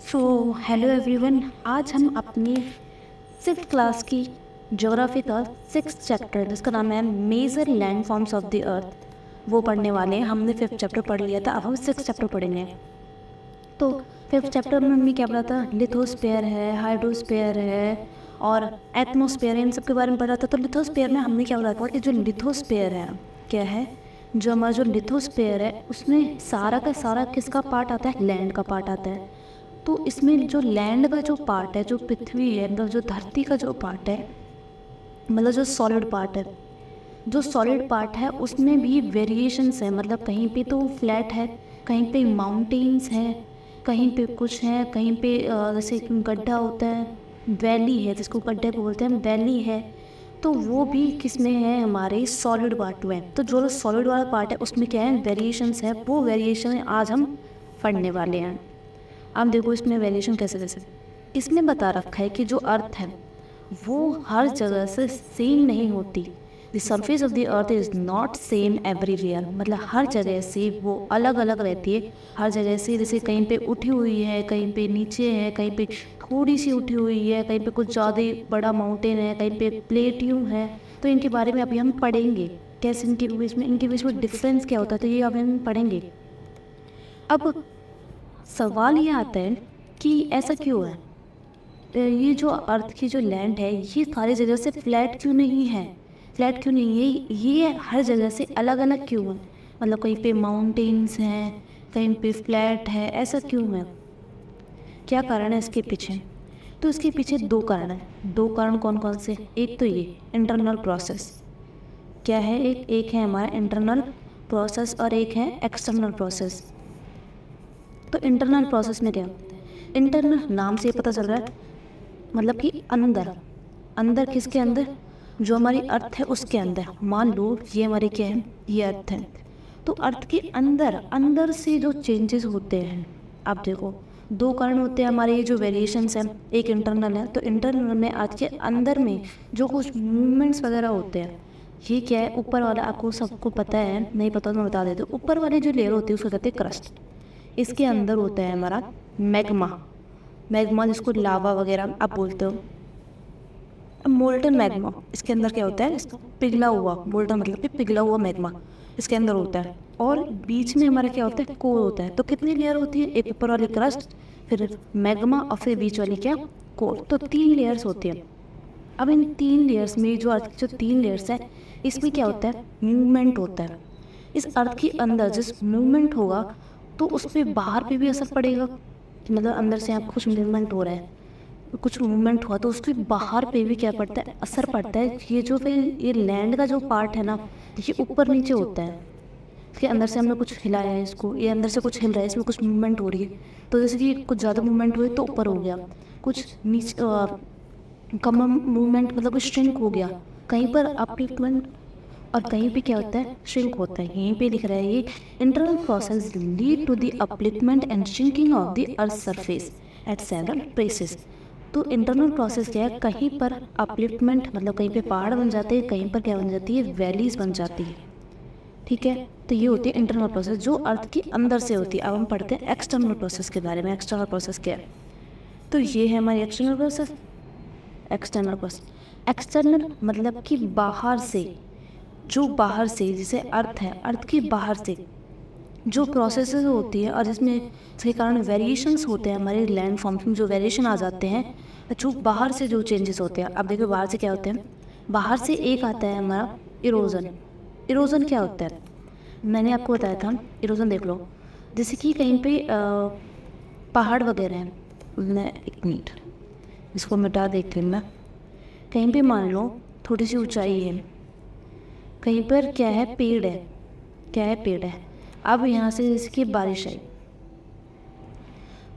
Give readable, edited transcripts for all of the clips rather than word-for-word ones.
So hello everyone, आज हम अपनी 6th क्लास की ज्योग्राफी का 6th चैप्टर जिसका नाम है major land forms of the earth वो पढ़ने वाले हैं। हमने 5th चैप्टर पढ़ लिया था, अब हम 6th चैप्टर पढ़ेंगे। तो 5th चैप्टर में हमने क्या पढ़ा था? लिथोस्फीयर है, हाइड्रोस्फीयर है और एटमॉस्फेयर, इन सब के बारे में पढ़ा था। तो लिथोस्फीयर में हमने क्या पढ़ा था कि जो लिथोस्फीयर है क्या है, जो हमारा जो लिथोस्फीयर है उसमें सारा का सारा किसका पार्ट आता है? लैंड का पार्ट आता है। तो इसमें जो लैंड का जो पार्ट है, जो पृथ्वी है, मतलब जो धरती का जो पार्ट है, मतलब जो सॉलिड पार्ट है, जो सॉलिड पार्ट है उसमें भी वेरिएशंस है। मतलब कहीं पे तो फ्लैट है, कहीं पे माउंटेन्स हैं, कहीं पे कुछ है, कहीं पे जैसे गड्ढा होता है, वैली है जिसको गड्ढे बोलते हैं, वैली है। तो वो भी किस में है? हमारे सॉलिड पार्ट में। तो जो सॉलिड वाला पार्ट है उसमें क्या है? वेरिएशंस है। वो वेरिएशन आज हम पढ़ने वाले हैं। अब देखो इसमें वेरिएशन कैसे कैसे इसमें बता रखा है कि जो अर्थ है वो हर जगह से सेम नहीं होती। The surface of the earth is not same everywhere, मतलब हर जगह से वो अलग अलग रहती है। हर जगह से जैसे कहीं पे उठी हुई है, कहीं पे नीचे है, कहीं पे थोड़ी सी उठी हुई है, कहीं पे कुछ ज़्यादा बड़ा माउंटेन है, कहीं पे प्लेट्यू है। तो इनके बारे में अभी हम पढ़ेंगे कैसे इनके बीच में डिफरेंस क्या होता है, तो ये अभी हम पढ़ेंगे। अब सवाल ये आता है कि ऐसा क्यों है? ये जो अर्थ की जो लैंड है ये सारी जगह से फ्लैट क्यों नहीं है? फ्लैट क्यों नहीं है? ये हर जगह से अलग अलग क्यों है? मतलब कहीं पे माउंटेन्स हैं, कहीं पे फ्लैट है, ऐसा क्यों है? क्या कारण है इसके पीछे? तो इसके पीछे दो कारण है। दो कारण कौन कौन से? एक तो ये इंटरनल प्रोसेस। क्या है? एक है हमारा इंटरनल प्रोसेस और एक है एक्सटर्नल प्रोसेस। तो इंटरनल प्रोसेस में क्या? इंटरनल नाम से पता चल रहा है, मतलब कि अंदर। अंदर किसके अंदर? जो हमारी अर्थ है उसके अंदर। मान लो ये हमारे क्या है? ये अर्थ है। तो अर्थ के अंदर अंदर से जो चेंजेस होते हैं, आप देखो दो कारण होते हैं हमारे ये जो वेरिएशंस हैं। एक इंटरनल है, तो इंटरनल में अर्थ के अंदर में जो कुछ मूवमेंट्स वगैरह होते हैं, ये क्या है? ऊपर वाला आपको सबको पता है, नहीं पता तो मैं बता देती हूँ। ऊपर वाली जो लेयर होती है उसको कहते हैं क्रस्ट। इसके अंदर होता है हमारा मैग्मा। मैग्मा जिसको लावा वगैरह आप बोलते हो, मोल्टन मैग्मा। इसके अंदर क्या होता है? पिघला हुआ, मोल्टन मतलब कि पिघला हुआ मैग्मा इसके अंदर होता है। और बीच में हमारा क्या होता है? कोर होता है। तो कितनी लेयर होती है? एक ऊपर वाली क्रस्ट, फिर मैग्मा और फिर बीच वाली क्या? कोर। तो 3 लेयर्स होती हैं। अब इन 3 लेयर्स में जो अर्थ की जो 3 लेयर्स है इसमें क्या होता है? मूवमेंट होता है। इस अर्थ के अंदर जिस मूवमेंट होगा तो उस पर बाहर पे भी असर पड़ेगा। मतलब अंदर से आपको कुछ मूवमेंट हो रहा है, कुछ मूवमेंट हुआ तो उसके बाहर पे भी क्या पड़ता है? असर पड़ता है। ये जो फिर ये लैंड का जो पार्ट है ना, ये ऊपर नीचे होता है। इसके अंदर से हमने कुछ हिलाया है इसको, ये अंदर से कुछ हिल रहा है, इसमें कुछ मूवमेंट हो रही है। तो जैसे कि कुछ ज़्यादा मूवमेंट हुई तो ऊपर हो गया, कुछ नीचे कम मूवमेंट मतलब श्रिंक हो गया। कहीं पर अपलिफ्टमेंट और कहीं पे क्या होता है? श्रिंक होता है। यहीं पे लिख रहा है ये internal process lead to the upliftment and shrinking of the earth surface at several places. तो इंटरनल प्रोसेस क्या है? कहीं पर अपलिफ्टमेंट मतलब कहीं पे पहाड़ बन जाते हैं, कहीं पर क्या बन जाती है? वैलीज बन जाती है। ठीक है, तो ये होती है इंटरनल प्रोसेस जो अर्थ के अंदर से होती है। अब हम पढ़ते हैं एक्सटर्नल प्रोसेस के बारे में। एक्सटर्नल प्रोसेस क्या है? तो ये है हमारी external process. External process, external मतलब कि बाहर से, जो बाहर से, जैसे अर्थ है, अर्थ के बाहर से जो प्रोसेसेस होती है और जिसमें इसके कारण वेरिएशंस होते हैं हमारे लैंड फॉर्म्स में, जो वेरिएशन आ जाते हैं, जो बाहर से जो चेंजेस होते हैं। अब देखो बाहर से क्या होते हैं? बाहर से एक आता है हमारा इरोजन। इरोजन क्या होता है? मैंने आपको बताया था इरोजन, देख लो। जैसे कि कहीं पे पहाड़ वगैरह हैं, मैं एक मिनट इसको मिटा देती हूँ मैं। कहीं पे मान लो थोड़ी सी ऊंचाई है, कहीं पर क्या है? पेड़ है। क्या है? पेड़ है। अब यहाँ से जैसे कि बारिश आई,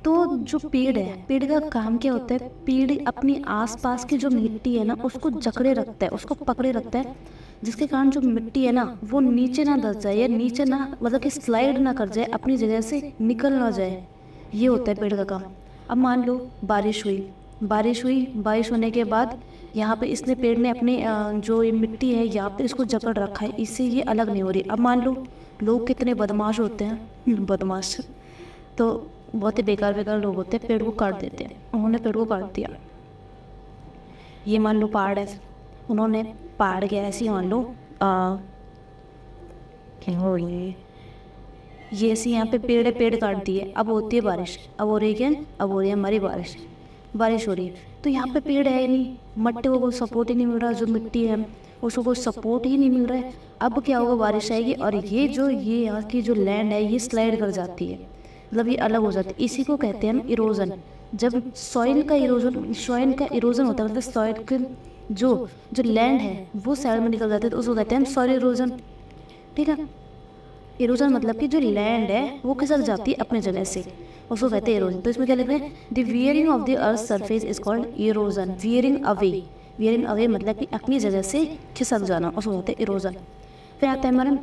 तो जो पेड़ है, पेड़ का काम क्या होता है? पेड़ अपने आसपास की जो मिट्टी है ना उसको जकड़े रखता है, उसको पकड़े रखता है, जिसके कारण जो मिट्टी है ना वो नीचे ना धस जाए, या नीचे ना मतलब कि स्लाइड ना कर जाए, अपनी जगह से निकल ना जाए। ये होता है पेड़ का काम। अब मान लो बारिश हुई, बारिश होने के बाद यहाँ पे इसने पेड़ ने अपने जो ये मिट्टी है यहाँ पे इसको जकड़ रखा है, इससे ये अलग नहीं हो रही। अब मान लो लोग कितने बदमाश होते हैं, बदमाश। तो बहुत ही बेकार बेकार लोग होते हैं, पेड़ को काट देते हैं। उन्होंने पेड़ को काट दिया। ये मान लो पहाड़ है, उन्होंने पहाड़ के ऐसे ही मान लो ये ऐसे यहाँ पे पेड़ है, पेड़ काट दिए, अब होती है बारिश, अब हो रही है क्या, अब हो रही है हमारी बारिश हो रही है। तो यहाँ पे पेड़ है ही नहीं, मट्टी को कोई सपोर्ट ही नहीं मिल रहा, जो मिट्टी है उसको कोई सपोर्ट ही नहीं मिल रहा है। अब क्या होगा, बारिश आएगी और ये यहाँ की जो लैंड है ये स्लाइड कर जाती है, मतलब ये अलग हो जाती है। इसी को कहते हैं हम इरोजन। जब सॉइल का इरोजन होता है, मतलब सॉइल के जो लैंड है वो साइड में निकल जाता है, तो उसको कहते हैं हम सॉइल इरोजन। ठीक है, इरोजन मतलब कि जो लैंड है वो खिसक जाती है अपने जगह से, उसको कहते हैं इरोजन। तो इसमें क्या लिख रहे हैं, the wearing of the earth surface is called erosion. Wearing away मतलब कि अपनी जगह से खिसक जाना, उसको कहते हैं इरोजन। फिर आता है हमारा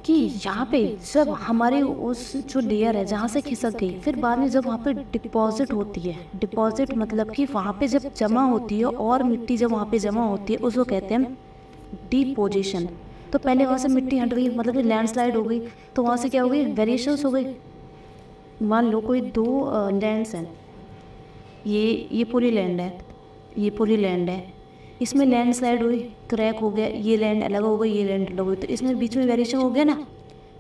कि यहाँ पे जब हमारे उस जो लेयर है जहाँ से खिसक गई, फिर बाद में जब वहाँ पे डिपॉजिट होती है, डिपॉजिट मतलब कि वहाँ पे जब जमा होती है और मिट्टी जब वहाँ पे जमा होती है उसको कहते हैं डिपोजिशन। तो पहले वहाँ से मिट्टी हट गई, मतलब कि लैंडस्लाइड हो गई, तो वहाँ से क्या हो गई, वेरिएशंस हो गई। मान लो कोई दो लैंड्स हैं, ये पूरी लैंड है, इसमें लैंडस्लाइड हुई, क्रैक हो गया, ये लैंड अलग हो गई, ये लैंड अलग हुई, तो इसमें बीच में वेरिएशन हो गया ना,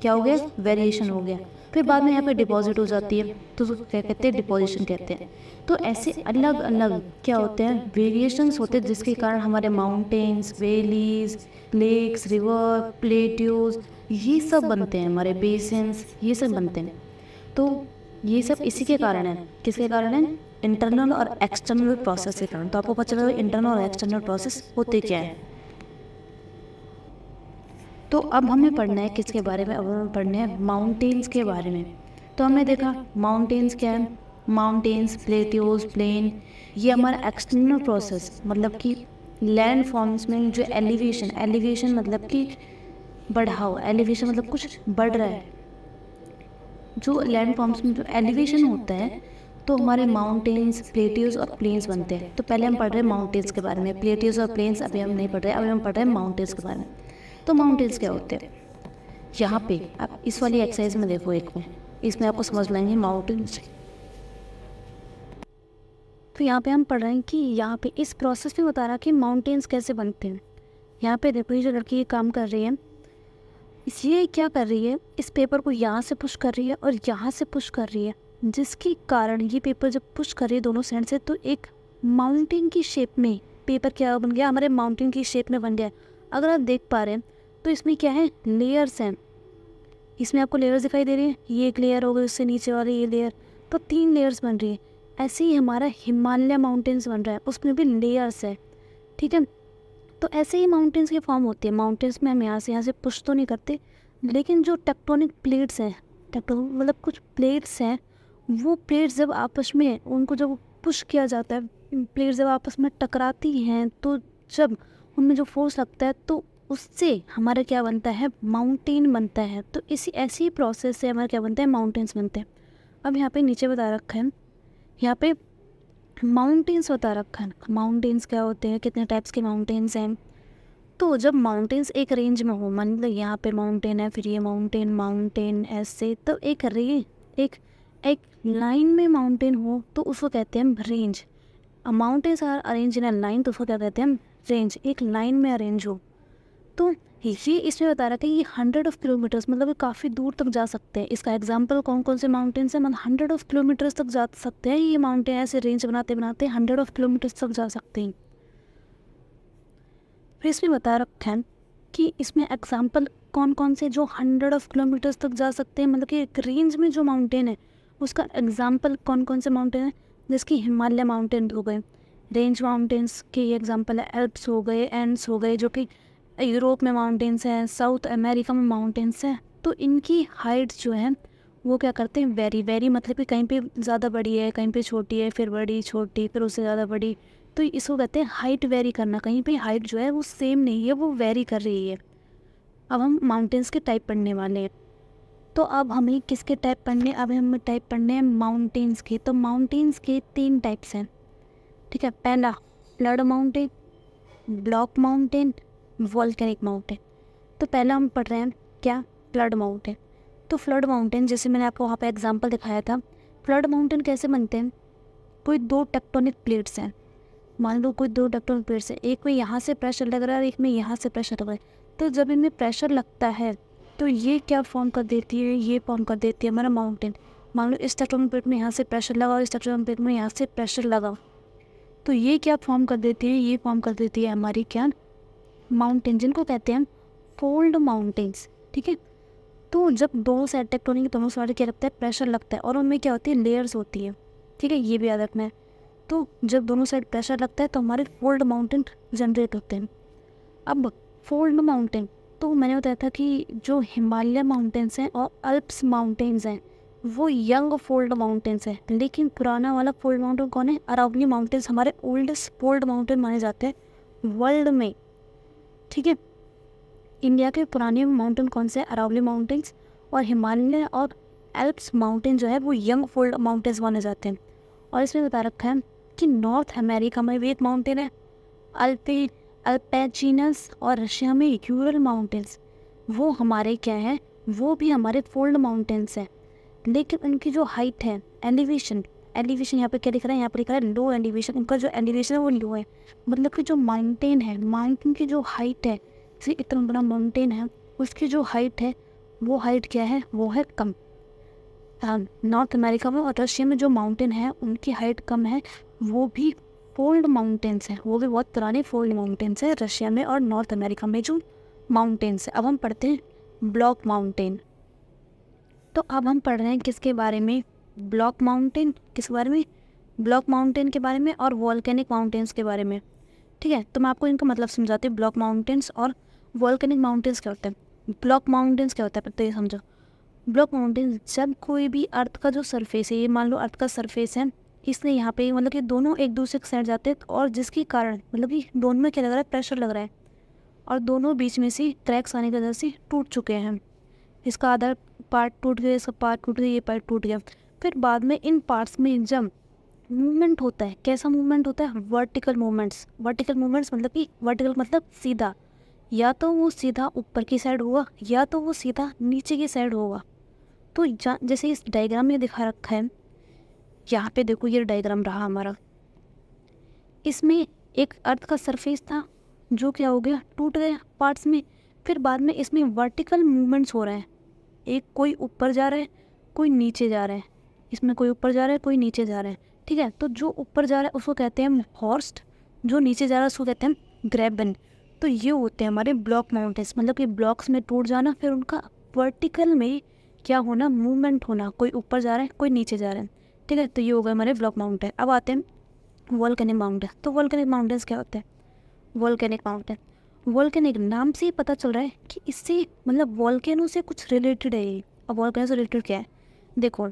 क्या हो गया, वेरिएशन हो गया। फिर बाद में यहाँ पे डिपॉजिट हो जाती है, तो उसको क्या कहते हैं, डिपोजिशन कहते हैं। तो ऐसे अलग अलग क्या होते हैं, वेरिएशंस होते हैं, जिसके कारण हमारे mountains, valleys, lakes, river, plateaus ये सब बनते हैं, हमारे बेसिन्स ये सब बनते हैं। तो ये सब इसी के कारण है, किसके कारण है, इंटरनल और एक्सटर्नल प्रोसेस के कारण। तो आपको पता चला इंटरनल और एक्सटर्नल प्रोसेस होते क्या है। तो अब हमें पढ़ना है किसके बारे में, अब हमें पढ़ना है माउंटेन्स के बारे में। तो हमने देखा माउंटेन्स क्या है, माउंटेन्स, प्लेट्यूज, प्लेन, ये हमारा एक्सटर्नल प्रोसेस, मतलब कि लैंड फॉर्म्स में जो एलिवेशन मतलब कि बढ़ाव, एलिवेशन मतलब कुछ बढ़ रहा है, जो लैंड फॉर्म्स में जो एलिवेशन होता है, तो हमारे माउंटेन्स, प्लेट्यूज और प्लेन्स बनते हैं। तो पहले हम पढ़ रहे हैं माउंटेन्स के बारे में, प्लेट्यूज और प्लेन्स अभी हम नहीं पढ़ रहे, अभी हम पढ़ रहे हैं माउंटेन्स के बारे में। तो माउंटेन्स क्या होते हैं, यहाँ पे आप इस वाली एक्सरसाइज में देखो, एक में इसमें आपको समझ लाएंगे माउंटेन्स। तो यहाँ पे हम पढ़ रहे हैं कि यहाँ पे इस प्रोसेस में बता रहा कि माउंटेन्स कैसे बनते हैं। यहाँ पे देखो ये जो लड़की ये काम कर रही है, ये क्या कर रही है, इस पेपर को यहाँ से पुश कर रही है और यहाँ से पुश कर रही है, जिसके कारण ये पेपर जब पुश कर रही है दोनों साइड से, तो एक माउंटेन की शेप में पेपर क्या बन गया, हमारे माउंटेन की शेप में बन गया। अगर आप देख पा रहे हैं तो इसमें क्या है, लेयर्स हैं, इसमें आपको लेयर्स दिखाई दे रही है, ये एक लेयर हो गई, उससे नीचे वाली ये लेयर, तो 3 लेयर्स बन रही है। ऐसे ही हमारा हिमालय माउंटेन्स बन रहा है, उसमें भी लेयर्स है। ठीक है, तो ऐसे ही माउंटेन्स के फॉर्म होते हैं। माउंटेन्स में हम यहाँ से पुश तो नहीं करते, लेकिन जो टेक्टोनिक प्लेट्स हैं, मतलब कुछ प्लेट्स हैं, वो प्लेट्स जब आपस में उनको जब पुश किया जाता है, प्लेट्स जब आपस में टकराती हैं, तो जब उनमें जो फोर्स लगता है तो उससे हमारा क्या बनता है, माउंटेन बनता है। तो ऐसी ही प्रोसेस से हमारा क्या बनता है, माउंटेन्स बनते हैं। अब यहाँ पे नीचे बता रखा है, यहाँ पे माउंटेन्स बता रखा है, माउंटेन्स क्या होते हैं, कितने टाइप्स के माउंटेन्स हैं। तो जब माउंटेन्स एक रेंज में हो, मान लो यहाँ पे माउंटेन है, फिर ये माउंटेन ऐसे, तो एक लाइन में माउंटेन हो तो उसको कहते हैं हम range. Mountains are arrange in a line, तो उसको क्या कहते हैं हम, रेंज। एक लाइन में अरेंज हो, तो ये इसमें बता रहा था कि 100 ऑफ किलोमीटर्स, मतलब काफ़ी दूर तक जा सकते हैं। इसका एग्जांपल कौन कौन से माउंटेन्स हैं, मतलब 100 ऑफ किलोमीटर्स तक जा सकते हैं ये माउंटेन, ऐसे रेंज बनाते बनाते 100 ऑफ किलोमीटर्स तक जा सकते हैं। फिर इसमें बता रखा है कि इसमें एग्जांपल कौन कौन से जो 100 ऑफ किलोमीटर्स तक जा सकते हैं, मतलब कि एक रेंज में जो माउंटेन है उसका एग्जांपल कौन कौन से माउंटेन है, जिसकी हिमालय माउंटेन हो गए, रेंज माउंटेन्स के ये एग्जांपल है, एल्प्स हो गए, एंड्स हो गए, जो कि यूरोप में माउंटेन्स हैं, साउथ अमेरिका में माउंटेन्स हैं। तो इनकी हाइट जो है वो क्या करते हैं, वेरी मतलब कि कहीं पे ज़्यादा बड़ी है, कहीं पे छोटी है, फिर बड़ी, छोटी, फिर उससे ज़्यादा बड़ी। तो इसको कहते हैं हाइट वेरी करना, कहीं पे हाइट जो है वो सेम नहीं है, वो वेरी कर रही है। अब हम माउंटेन्स के टाइप पढ़ने वाले हैं। तो अब हमें किसके टाइप पढ़ने, अब हमें टाइप पढ़ने हैं माउंटेन्स के। तो माउंटेन्स के 3 टाइप्स हैं। ठीक है, पहला flood mountain, block mountain, volcanic mountain. तो पहला हम पढ़ रहे हैं क्या, फ्लड माउंटेन। तो फ्लड माउंटेन, जैसे मैंने आपको वहाँ पे एग्जांपल दिखाया था, फ्लड माउंटेन कैसे बनते हैं? कोई दो टेक्टोनिक प्लेट्स हैं, मान लो कोई दो टेक्टोनिक प्लेट्स हैं, एक में यहाँ से प्रेशर लग रहा है और एक में यहाँ से प्रेशर लग रहा है। तो जब इनमें प्रेशर लगता है तो ये क्या फॉर्म कर देती है? ये फॉर्म कर देती है हमारा माउंटेन। मान लो इस टेक्टोनिक प्लेट में यहाँ से प्रेशर लगा और इस टेक्टोनिक प्लेट में यहाँ से प्रेशर लगा, तो ये क्या फॉर्म कर देती है? ये फॉर्म कर देती है हमारी क्या? माउंटेन, जिनको कहते हैं फोल्ड माउंटेन्स। ठीक है, तो जब दोनों साइड टेक्टोनिक दोनों साइड क्या लगता है? प्रेशर लगता है, और उनमें क्या होती है? लेयर्स होती है। ठीक है, ये भी याद रखना है। तो जब दोनों साइड प्रेशर लगता है तो हमारे फोल्ड माउंटेन जनरेट होते हैं। अब फोल्ड माउंटेन, तो मैंने बताया था कि जो हिमालय माउंटेन्स हैं और अल्प्स माउंटेन्स हैं वो यंग फोल्ड माउंटेन्स हैं, लेकिन पुराना वाला फोल्ड माउंटेन कौन है? अरावली माउंटेन्स हमारे ओल्डेस्ट फोल्ड माउंटेन माने जाते हैं वर्ल्ड में। ठीक है, इंडिया के पुराने माउंटेन कौन से? अरावली माउंटेन्स, और हिमालय और एल्प्स माउंटेन जो है वो यंग फोल्ड माउंटेन्स माने जाते हैं। और इसमें बता रखा है कि नॉर्थ अमेरिका में भी एक माउंटेन है अल्पेचिनस, और रशिया में यूरल माउंटेन्स, वो हमारे क्या है? वो भी हमारे फोल्ड माउंटेन्स हैं, लेकिन उनकी जो हाइट है, एलिवेशन यहाँ पे क्या लिख रहा है? यहाँ पर लिख रहा है लो एलिवेशन। उनका जो एलिवेशन है वो लो है, मतलब कि जो माउंटेन है, माउंटेन की जो हाइट है, जैसे इतना बड़ा माउंटेन है उसकी जो हाइट है वो हाइट क्या है? वो है कम। नॉर्थ अमेरिका में और रशिया में जो माउंटेन है उनकी हाइट कम है, वो भी फोल्ड माउंटेन्स हैं, वो भी बहुत पुराने फोल्ड माउंटेन्स हैं रशिया में और नॉर्थ अमेरिका में जो माउंटेन्स है। अब हम पढ़ते हैं ब्लॉक माउंटेन। तो अब हम पढ़ रहे हैं किसके बारे में? Block mountain. किस बारे में? ब्लॉक माउंटेन के बारे में और वॉल्केनिक माउंटेन्स के बारे में। ठीक है, तो मैं आपको इनका मतलब समझाती हूँ। ब्लॉक माउंटेन्स और वॉल्केनिक माउंटेन्स क्या होता है? ब्लॉक माउंटेन्स क्या होता है तो ये समझो। ब्लॉक माउंटेन, जब कोई भी अर्थ का जो सरफेस है, ये मान लो अर्थ का सरफेस है, इसने यहाँ पे मतलब कि दोनों एक दूसरे के साइड जाते हैं, और जिसके कारण मतलब कि दोनों में क्या लग रहा है? प्रेशर लग रहा है, और दोनों बीच में से क्रैक्स आने की वजह से टूट चुके हैं। इसका आधा पार्ट टूट गया, इसका पार्ट टूट गया, ये पार्ट टूट गया। फिर बाद में इन पार्ट्स में जब मूवमेंट होता है, कैसा मूवमेंट होता है? Vertical movements. वर्टिकल मूवमेंट्स मतलब कि वर्टिकल मतलब सीधा, या तो वो सीधा ऊपर की साइड होगा या तो वो सीधा नीचे की साइड होगा। तो जैसे इस डायग्राम में दिखा रखा है, यहाँ पे देखो ये डायग्राम रहा हमारा, इसमें एक अर्थ का सरफेस था जो क्या हो गया? टूट गया पार्ट्स में। फिर बाद में इसमें वर्टिकल मूवमेंट्स हो रहे हैं, एक कोई ऊपर जा रहा है कोई नीचे जा रहा है, इसमें कोई ऊपर जा रहा है कोई नीचे जा रहा है। ठीक है, तो जो ऊपर जा रहा है उसको कहते हैं हॉर्स्ट, जो नीचे जा रहा है उसको कहते हैं ग्रेबन। तो ये होते हैं हमारे ब्लॉक माउंटेन्स, मतलब कि ब्लॉक्स में टूट जाना, फिर उनका वर्टिकल में क्या होना? मूवमेंट होना, कोई ऊपर जा रहा है कोई नीचे जा रहा है। ठीक है, तो ये हो गए हमारे ब्लॉक माउंटेन। अब आते हैं वॉल्केनिक माउंटेन। तो वॉल्केनिक माउंटेन्स क्या होते हैं? वॉल्केनिक माउंटेन, वॉल्केनिक नाम से ही पता चल रहा है कि इससे मतलब वॉल्केनो से कुछ रिलेटेड है ये। अब वॉल्केनो से रिलेटेड क्या है? देखो,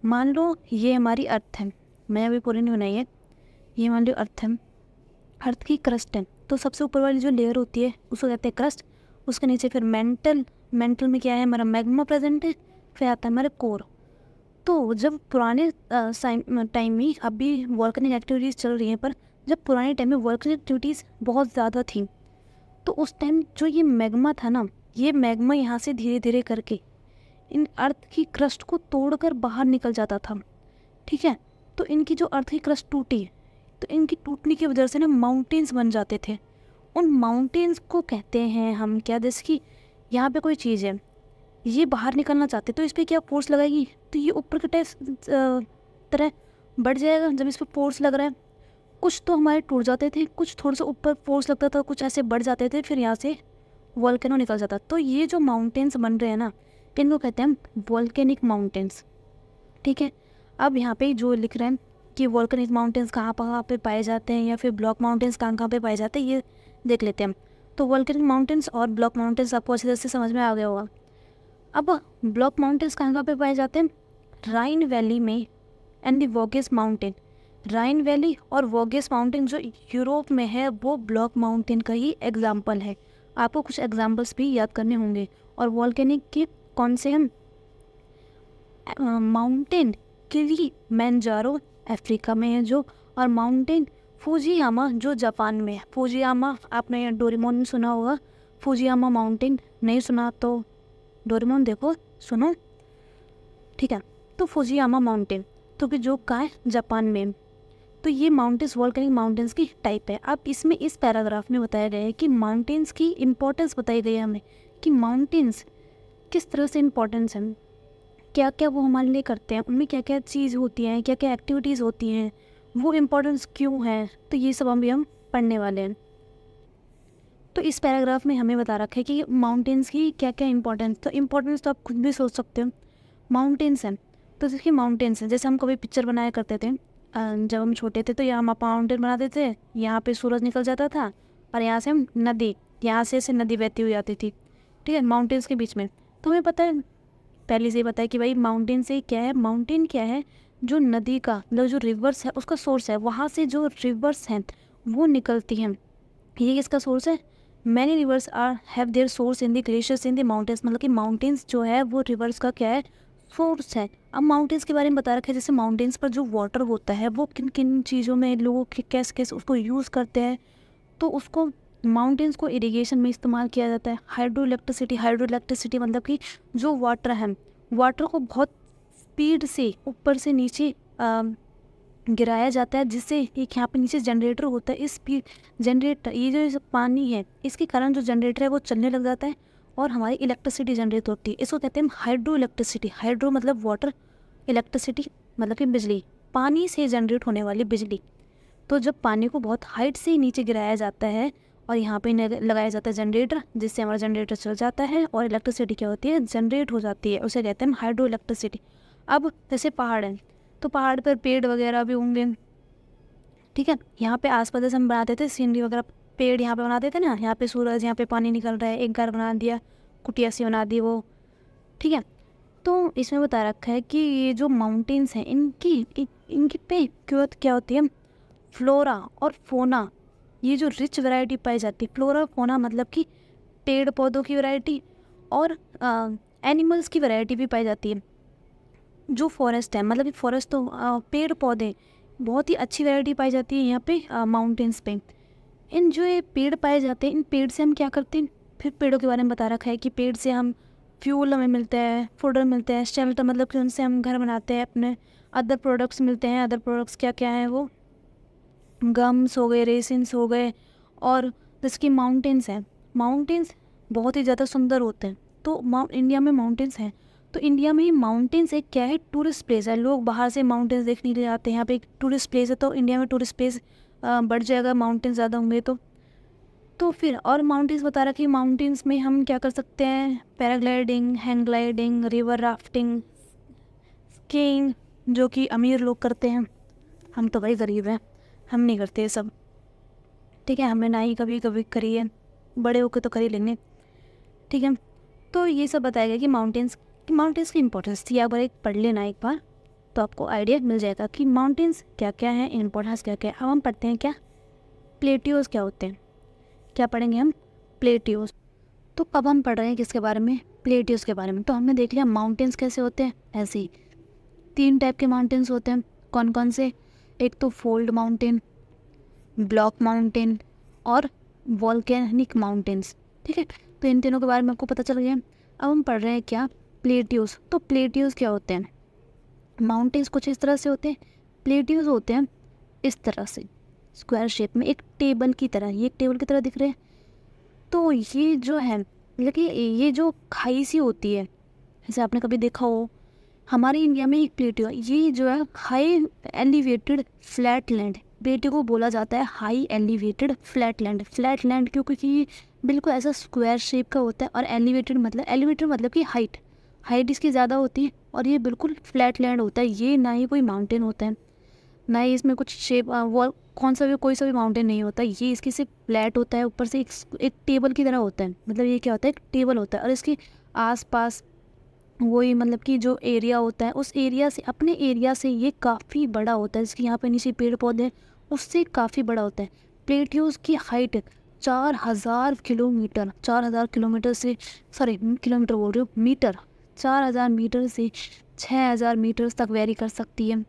मान लो ये हमारी अर्थ है, मैं अभी पूरी नहीं बनाई है, ये मान लो अर्थ है, अर्थ की क्रस्ट है, तो सबसे ऊपर वाली जो लेयर होती है उसको कहते हैं क्रस्ट। उसके नीचे फिर मेंटल में क्या है? हमारा मैग्मा प्रेजेंट है। फिर आता है हमारा कोर। तो जब पुराने टाइम में, अभी वॉल्केनिक एक्टिविटीज़ चल रही हैं, पर जब पुराने टाइम में वॉल्केनिक एक्टिविटीज़ बहुत ज़्यादा थी, तो उस टाइम जो ये मैग्मा था ना, ये मैग्मा यहाँ से धीरे धीरे करके इन अर्थ की क्रस्ट को तोड़कर बाहर निकल जाता था। ठीक है, तो इनकी जो अर्थ की क्रस्ट टूटी, तो इनकी टूटने की वजह से ना माउंटेन्स बन जाते थे। उन माउंटेन्स को कहते हैं हम क्या? जैसे कि यहाँ पे कोई चीज़ है, ये बाहर निकलना चाहते, तो इस पर क्या फोर्स लगाएगी? तो ये ऊपर के तरह बढ़ जाएगा। जब इस पर फोर्स लग रहा है, कुछ तो हमारे टूट जाते थे, कुछ थोड़ा सा ऊपर फोर्स लगता था, कुछ ऐसे बढ़ जाते थे, फिर यहाँ से वॉल्केनो निकल जाता। तो ये जो माउंटेन्स बन रहे हैं ना, इनको कहते हैं वॉल्केनिक माउंटेन्स। ठीक है, अब यहाँ पे जो लिख रहे हैं कि वॉल्केनिक माउंटेन्स कहाँ पे पाए जाते हैं, या फिर ब्लॉक माउंटेन्स कहाँ पे पाए जाते हैं, ये देख लेते हैं हम। तो वॉल्केनिक माउंटेन्स और ब्लॉक माउंटेन्स आपको अच्छे तरह से समझ में आ गया होगा। अब ब्लॉक माउंटेन्स कहाँ पे पाए जाते हैं? राइन वैली में and the Vosges mountain. Rhine valley और वोगेस माउंटेन जो यूरोप में है, वो ब्लॉक माउंटेन का ही एग्जाम्पल है। आपको कुछ एग्जाम्पल्स भी याद करने होंगे। और वॉल्केनिक के कौन से हम? माउंटेन किलिमंजारो अफ्रीका में है जो, और माउंटेन फुजियामा जो जापान में है। फुजियामा आपने डोरेमोन में सुना होगा, फुजियामा माउंटेन नहीं सुना तो डोरेमोन देखो, सुनो, ठीक है। तो फुजियामा माउंटेन तो कि जो कहाँ है, जापान में। तो ये माउंटेन्स वॉल्केनिक माउंटेन्स की टाइप है। अब इसमें इस पैराग्राफ में बताया गया है कि माउंटेन्स की इम्पोर्टेंस बताई गई है हमें कि माउंटेन्स किस तरह से इम्पोर्टेंस है, क्या क्या वो हमारे लिए करते हैं, उनमें क्या क्या चीज़ होती हैं, क्या क्या एक्टिविटीज़ होती हैं, वो इम्पोर्टेंस क्यों है। तो ये सब हम पढ़ने वाले हैं। तो इस पैराग्राफ में हमें बता रखा है कि माउंटेन्स की क्या क्या इंपॉर्टेंस। तो इम्पोर्टेंस तो आप खुद भी सोच सकते हो। माउंटेन्स हैं तो देखिए, माउंटेन्स हैं जैसे हम कभी पिक्चर बनाया करते थे जब हम छोटे थे, तो यहाँ हम माउंटेन बनाते थे, यहाँ पे सूरज निकल जाता था और यहाँ से हम नदी, यहाँ से ऐसे नदी बहती हुई आती थी, ठीक है, माउंटेन्स के बीच में। तो हमें पता है, पहले से ही पता है कि भाई माउंटेन से क्या है, माउंटेन क्या है, जो नदी का मतलब जो रिवर्स है उसका सोर्स है, वहाँ से जो रिवर्स हैं वो निकलती हैं। ये किसका सोर्स है? Many rivers are have their source in the glaciers in the mountains, मतलब कि माउंटेन्स जो है वो रिवर्स का क्या है, सोर्स है। अब माउंटेन्स के बारे में बता रखा है, जैसे माउंटेन्स पर जो वाटर होता है वो किन किन चीज़ों में लोग कैसे कैसे उसको यूज़ करते हैं। तो उसको माउंटेन्स को इरिगेशन में इस्तेमाल किया जाता है। हाइड्रो इलेक्ट्रिसिटी मतलब कि जो वाटर है, वाटर को बहुत स्पीड से ऊपर से नीचे गिराया जाता है, जिससे एक यहाँ पे नीचे जनरेटर होता है। इस स्पीड जनरेटर, ये जो पानी है इसके कारण जो जनरेटर है वो चलने लग जाता है और हमारी इलेक्ट्रिसिटी जनरेट होती है। इसको कहते हैं हाइड्रो इलेक्ट्रिसिटी। हाइड्रो मतलब वाटर, इलेक्ट्रिसिटी मतलब कि बिजली, पानी से जनरेट होने वाली बिजली। तो जब पानी को बहुत हाइट से नीचे गिराया जाता है और यहाँ पे लगाया जाता है जनरेटर, जिससे हमारा जनरेटर चल जाता है और इलेक्ट्रिसिटी क्या होती है, जनरेट हो जाती है, उसे कहते हैं हाइड्रो इलेक्ट्रिसिटी। अब जैसे पहाड़ है तो पहाड़ पर पेड़ वगैरह भी होंगे, ठीक है। यहाँ पे आसपास जैसे हम बनाते थे सीनरी वगैरह, पेड़ यहाँ पे बनाते थे ना, यहाँ पे सूरज, यहाँ पे पानी निकल रहा है, एक घर बना दिया, कुटिया सी बना दी वो, ठीक है। तो इसमें बता रखा है कि ये जो माउंटेन्स हैं इनकी पे क्या होती है, फ्लोरा और फोना, ये जो रिच वैरायटी पाई जाती है। फ्लोरा फोना मतलब कि पेड़ पौधों की वैरायटी और एनिमल्स की वैरायटी भी पाई जाती है। जो फॉरेस्ट है, मतलब कि फॉरेस्ट तो पेड़ पौधे बहुत ही अच्छी वैरायटी पाई जाती है यहाँ पे माउंटेन्स पे। इन जो ये पेड़ पाए जाते हैं, इन पेड़ से हम क्या करते हैं, फिर पेड़ों के बारे में बता रखा है कि पेड़ से हम फ्यूल हमें मिलता है, फूडर मिलता है, शेल्टर मतलब कि उनसे हम घर बनाते हैं अपने, अदर प्रोडक्ट्स मिलते हैं। अदर प्रोडक्ट्स क्या क्या हैं, वो गम्स हो गए, रेसिन्स हो गए। और जिसकी माउंटेन्स हैं, माउंटेन्स बहुत ही ज़्यादा सुंदर होते हैं। तो इंडिया में माउंटेन्स हैं, तो इंडिया में ही माउंटेन्स एक क्या है, टूरिस्ट प्लेस है। लोग बाहर से माउंटेन्स देखने के लिए आते हैं, यहाँ पे एक टूरिस्ट प्लेस है। तो इंडिया में टूरिस्ट प्लेस बढ़ जाएगा माउंटेन्स ज़्यादा होंगे तो फिर और माउंटेन्स बता रखी, माउंटेन्स में हम क्या कर सकते हैं, paragliding, hang gliding, river rafting, skiing, जो कि अमीर लोग करते हैं। हम तो भाई गरीब हैं, हम नहीं करते ये सब, ठीक है। हमने ना ही कभी कभी करी है, बड़े होकर तो कर ही लेंगे, ठीक है। तो ये सब बताया गया कि माउंटेन्स की इंपॉर्टेंस थी। आप एक पढ़ लेना एक बार तो आपको आइडिया मिल जाएगा कि माउंटेन्स क्या क्या है, इंपॉर्टेंस क्या क्या है। अब हम पढ़ते हैं क्या, प्लेट्यूज क्या होते हैं। क्या पढ़ेंगे हम, प्लेट्यूज। तो अब हम पढ़ रहे हैं किसके बारे में, प्लेट्यूज के बारे में। तो हमने देख लिया माउंटेन्स कैसे होते हैं। ऐसे ही 3 टाइप के माउंटेन्स होते हैं। कौन कौन से, एक तो फोल्ड माउंटेन, ब्लॉक माउंटेन और वॉल्केनिक माउंटेन्स, ठीक है। तो इन तीनों के बारे में आपको पता चल गया। अब हम पढ़ रहे हैं क्या, प्लेट्यूज। तो प्लेट्यूज क्या होते हैं, माउंटेन्स कुछ इस तरह से होते हैं, प्लेट्यूज होते हैं इस तरह से स्क्वायर शेप में, एक टेबल की तरह। ये एक टेबल की तरह दिख रहे हैं। तो ये जो है मतलब कि ये जो खाई सी होती है, जैसे आपने कभी देखा हो, हमारे इंडिया में एक प्लेट्यू है। ये जो है high elevated flat land, plateau को बोला जाता है high elevated flat land. Flat land क्योंकि ये बिल्कुल ऐसा स्क्वायर शेप का होता है, और एलिवेटेड मतलब कि हाइट इसकी ज़्यादा होती है, और ये बिल्कुल फ्लैट लैंड होता है। ये ना ही कोई माउंटेन होता है, ना ही इसमें कुछ शेप वो कोई सा भी माउंटेन नहीं होता। ये इसकी सिर्फ फ्लैट होता है, ऊपर से एक टेबल की तरह होता है। मतलब ये क्या होता है, एक टेबल होता है, और इसके आसपास वही मतलब कि जो एरिया होता है, उस एरिया से, अपने एरिया से ये काफ़ी बड़ा होता है। जिसके यहाँ पे नीचे पेड़ पौधे हैं, उससे काफ़ी बड़ा होता है। प्लेट्यूज की हाइट 4000 किलोमीटर, 4000 किलोमीटर से, सॉरी किलोमीटर बोल रही हूँ, मीटर, 4000 मीटर से 6000 मीटर तक वेरी कर सकती है।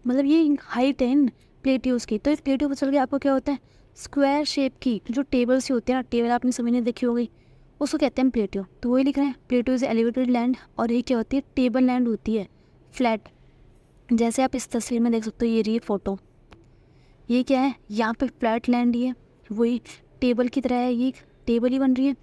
मतलब ये हाइट है इन प्लेट्यूज की। तो इस प्लेट्यू पर चल के आपको क्या होता है, स्क्वायर शेप की जो टेबल सी होती है ना, टेबल आपने सभी ने देखी होगी, उसको कहते हैं प्लेट्यू। तो वही लिख रहे हैं, प्लेट्यू इज एलिवेटेड लैंड, और ये क्या होती है, टेबल लैंड होती है। फ्लैट। जैसे आप इस तस्वीर में देख सकते हो, ये रही फ़ोटो, ये क्या है, यहाँ पे फ्लैट लैंड ही है, वही टेबल की तरह है, ये टेबल ही बन रही है।